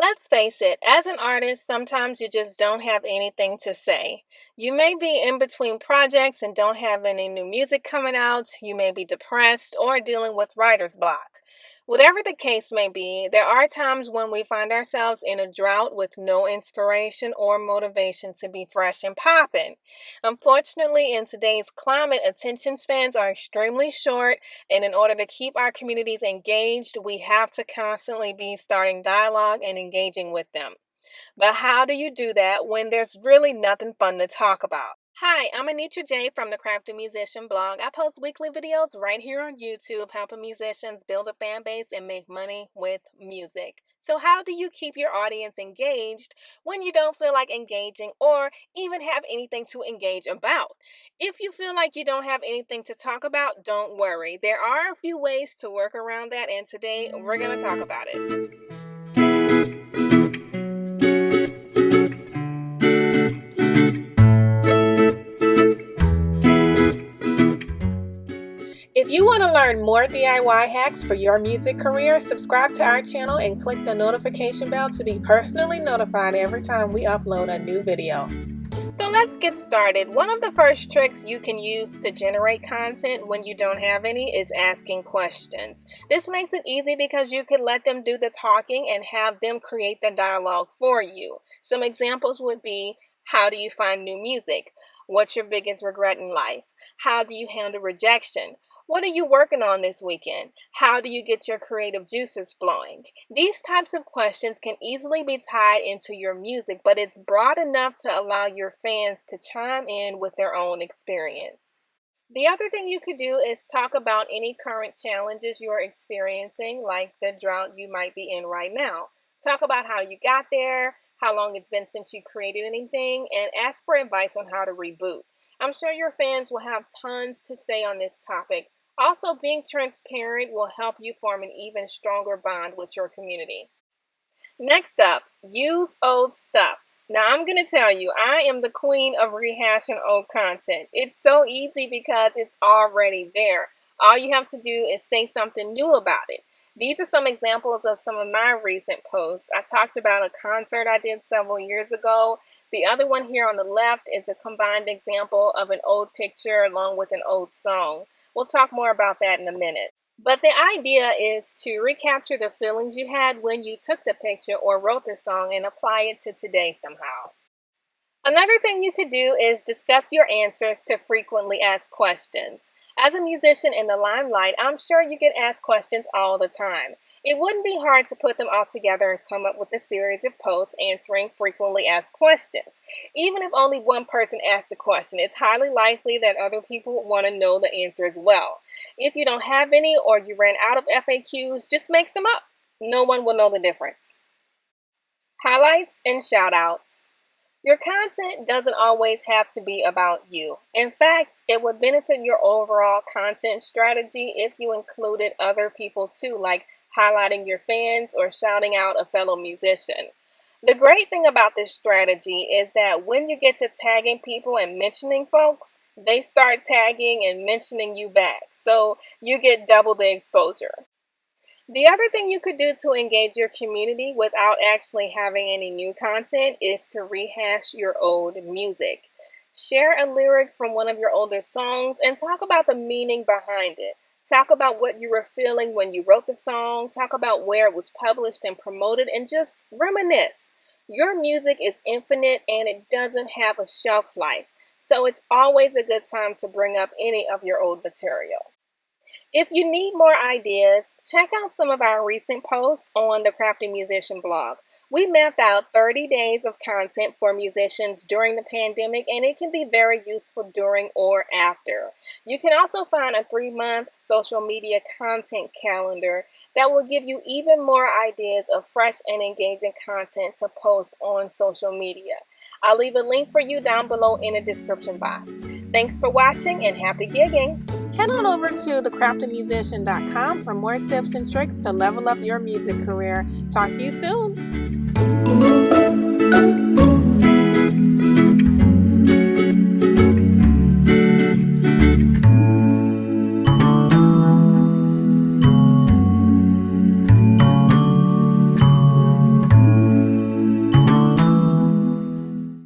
Let's face it, as an artist, sometimes you just don't have anything to say. You may be in between projects and don't have any new music coming out. You may be depressed or dealing with writer's block. Whatever the case may be, there are times when we find ourselves in a drought with no inspiration or motivation to be fresh and popping. Unfortunately, in today's climate, attention spans are extremely short, and in order to keep our communities engaged, we have to constantly be starting dialogue and engaging with them. But how do you do that when there's really nothing fun to talk about? Hi, I'm Anitra J from the Crafty Musician blog. I post weekly videos right here on YouTube helping musicians build a fan base and make money with music. So how do you keep your audience engaged when you don't feel like engaging or even have anything to engage about? If you feel like you don't have anything to talk about, don't worry. There are a few ways to work around that, and today we're going to talk about it. If you want to learn more DIY hacks for your music career, subscribe to our channel and click the notification bell to be personally notified every time we upload a new video. So let's get started. One of the first tricks you can use to generate content when you don't have any is asking questions. This makes it easy because you can let them do the talking and have them create the dialogue for you. Some examples would be, how do you find new music? What's your biggest regret in life? How do you handle rejection? What are you working on this weekend? How do you get your creative juices flowing? These types of questions can easily be tied into your music, but it's broad enough to allow your fans to chime in with their own experience. The other thing you could do is talk about any current challenges you're experiencing, like the drought you might be in right now. Talk about how you got there, how long it's been since you created anything, and ask for advice on how to reboot. I'm sure your fans will have tons to say on this topic. Also, being transparent will help you form an even stronger bond with your community. Next up, use old stuff. Now, I'm going to tell you, I am the queen of rehashing old content. It's so easy because it's already there. All you have to do is say something new about it. These are some examples of some of my recent posts. I talked about a concert I did several years ago. The other one here on the left is a combined example of an old picture along with an old song. We'll talk more about that in a minute. But the idea is to recapture the feelings you had when you took the picture or wrote the song and apply it to today somehow. Another thing you could do is discuss your answers to frequently asked questions. As a musician in the limelight, I'm sure you get asked questions all the time. It wouldn't be hard to put them all together and come up with a series of posts answering frequently asked questions. Even if only one person asks the question, it's highly likely that other people want to know the answer as well. If you don't have any or you ran out of FAQs, just make some up. No one will know the difference. Highlights and shoutouts. Your content doesn't always have to be about you. In fact, it would benefit your overall content strategy if you included other people too, like highlighting your fans or shouting out a fellow musician. The great thing about this strategy is that when you get to tagging people and mentioning folks, they start tagging and mentioning you back, so you get double the exposure. The other thing you could do to engage your community without actually having any new content is to rehash your old music. Share a lyric from one of your older songs and talk about the meaning behind it. Talk about what you were feeling when you wrote the song. Talk about where it was published and promoted, and just reminisce. Your music is infinite and it doesn't have a shelf life, so it's always a good time to bring up any of your old material. If you need more ideas, check out some of our recent posts on the Crafty Musician blog. We mapped out 30 days of content for musicians during the pandemic, and it can be very useful during or after. You can also find a 3-month social media content calendar that will give you even more ideas of fresh and engaging content to post on social media. I'll leave a link for you down below in the description box. Thanks for watching and happy gigging! Head on over to thecraftymusician.com for more tips and tricks to level up your music career. Talk to you soon.